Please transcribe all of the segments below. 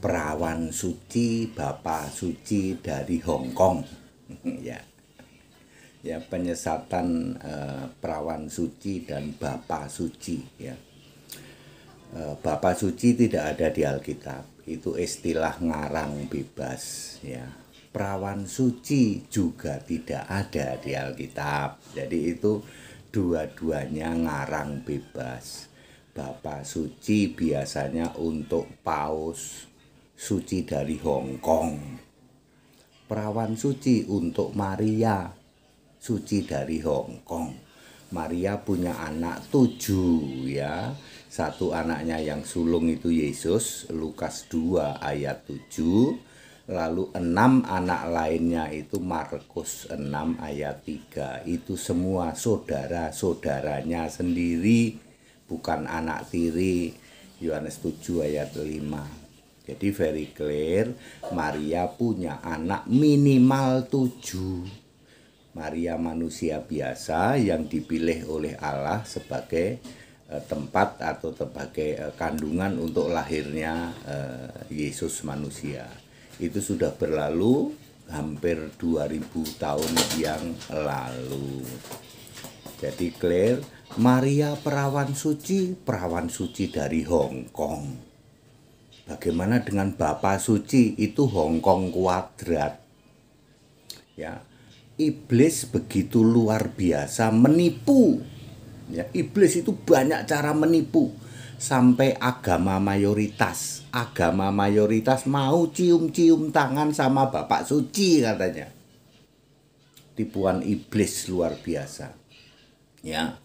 perawan suci, Bapak suci dari Hong Kong. Ya, ya penyesatan perawan suci dan Bapak suci. Ya, Bapak suci tidak ada di Alkitab. Itu istilah ngarang bebas. Ya, perawan suci juga tidak ada di Alkitab. Jadi itu dua-duanya ngarang bebas. Bapak suci biasanya untuk paus suci dari Hong Kong. Perawan suci untuk Maria suci dari Hong Kong. Maria punya anak 7 ya. Satu anaknya yang sulung itu Yesus, Lukas 2 ayat 7. Lalu 6 anak lainnya itu Markus 6 ayat 3. Itu semua saudara-saudaranya sendiri, bukan anak tiri. Yohanes 7 ayat 5. Jadi very clear, Maria punya anak minimal 7. Maria manusia biasa yang dipilih oleh Allah sebagai tempat atau sebagai kandungan untuk lahirnya Yesus manusia. Itu sudah berlalu hampir 2000 tahun yang lalu. Jadi clear, Maria perawan suci dari Hong Kong. Bagaimana dengan Bapak suci? Itu Hong Kong kuadrat. Ya, iblis begitu luar biasa menipu. Ya, iblis itu banyak cara menipu. Sampai agama mayoritas mau cium-cium tangan sama Bapak suci katanya. Tipuan iblis luar biasa. Ya,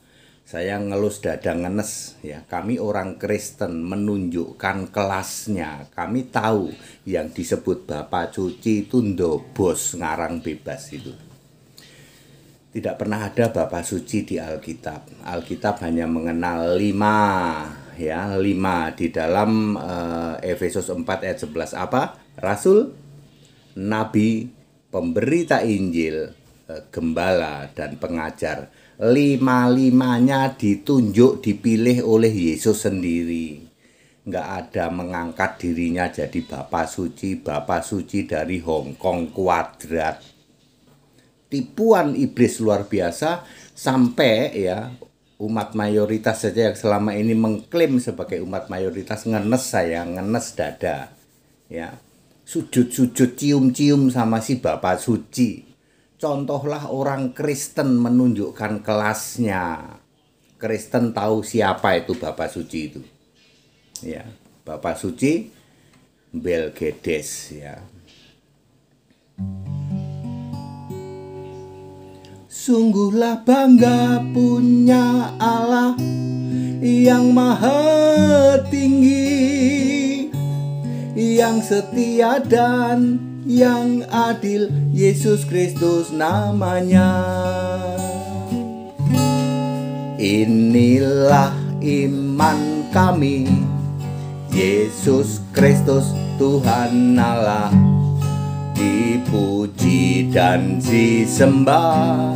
saya ngelus dada ngenes ya. Kami orang Kristen menunjukkan kelasnya. Kami tahu yang disebut Bapak suci itu ndobos ngarang bebas itu. Tidak pernah ada Bapak suci di Alkitab. Alkitab hanya mengenal 5 ya, 5 di dalam Efesus 4 ayat 11 apa? Rasul, nabi, pemberita Injil, gembala dan pengajar. 5-5-nya ditunjuk, dipilih oleh Yesus sendiri. Nggak ada mengangkat dirinya jadi Bapak suci dari Hong Kong kuadrat. Tipuan iblis luar biasa sampai ya umat mayoritas saja yang selama ini mengklaim sebagai umat mayoritas ngenes dada ya, sujud cium-cium sama si Bapak suci. Contohlah orang Kristen menunjukkan kelasnya. Kristen tahu siapa itu Bapak suci itu ya. Bapak suci Belgedes ya. Sungguhlah bangga punya Allah yang maha tinggi, yang setia dan yang adil, Yesus Kristus namanya. Inilah iman kami, Yesus Kristus Tuhan Allah, dipuji dan disembah,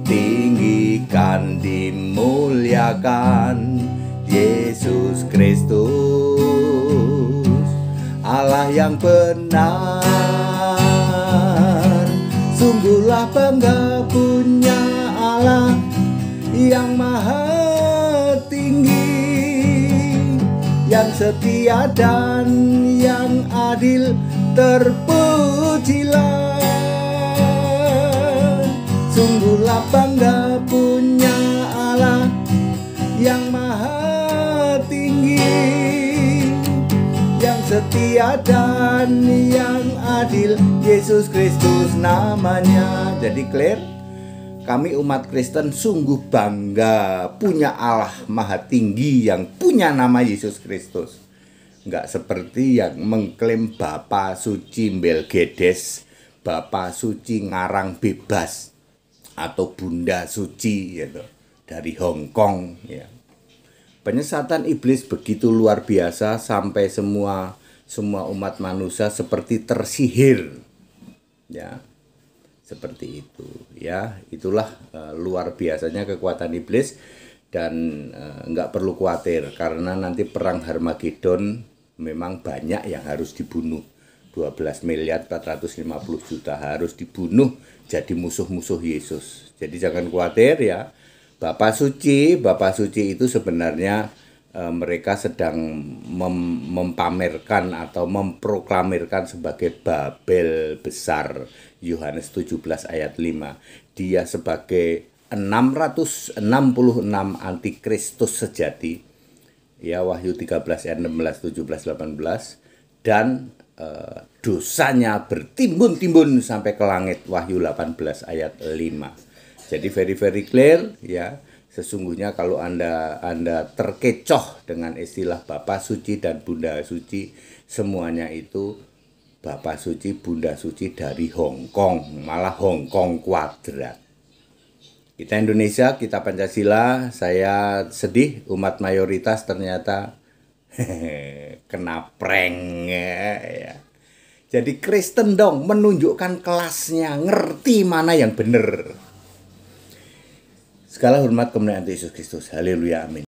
tinggikan dimuliakan, Yesus Kristus Allah yang benar. Sungguhlah bangga punya Allah yang maha tinggi, yang setia dan yang adil, terpujilah. Sungguhlah bangga punya Allah yang maha tinggi, yang setia dan yang adil, Yesus Kristus namanya. Jadi clear, kami umat Kristen sungguh bangga punya Allah maha tinggi yang punya nama Yesus Kristus. Nggak seperti yang mengklaim Bapak suci Belgedes, Bapak suci ngarang bebas, atau Bunda suci gitu, dari Hong Kong ya. Penyesatan iblis begitu luar biasa sampai semua umat manusia seperti tersihir ya, seperti itu ya. Itulah luar biasanya kekuatan iblis. Dan nggak perlu khawatir karena nanti perang Harmagedon memang banyak yang harus dibunuh. 12 miliar 450 juta harus dibunuh jadi musuh-musuh Yesus. Jadi jangan khawatir ya. Bapak Suci itu sebenarnya mereka sedang mempamerkan atau memproklamirkan sebagai Babel besar. Yohanes 17 ayat 5. Dia sebagai 666 antikristus sejati. Ya, Wahyu 13 ayat 16, 17, 18. Dan dosanya bertimbun-timbun sampai ke langit. Wahyu 18 ayat 5. Jadi very clear ya. Sesungguhnya kalau Anda terkecoh dengan istilah Bapak Suci dan Bunda Suci, semuanya itu Bapak Suci, Bunda Suci dari Hong Kong, malah Hong Kong kuadrat. Kita Indonesia, kita Pancasila, saya sedih umat mayoritas ternyata kena prank ya. Jadi Kristen dong menunjukkan kelasnya, ngerti mana yang benar. Segala hormat kemuliaan Yesus Kristus. Haleluya, amin.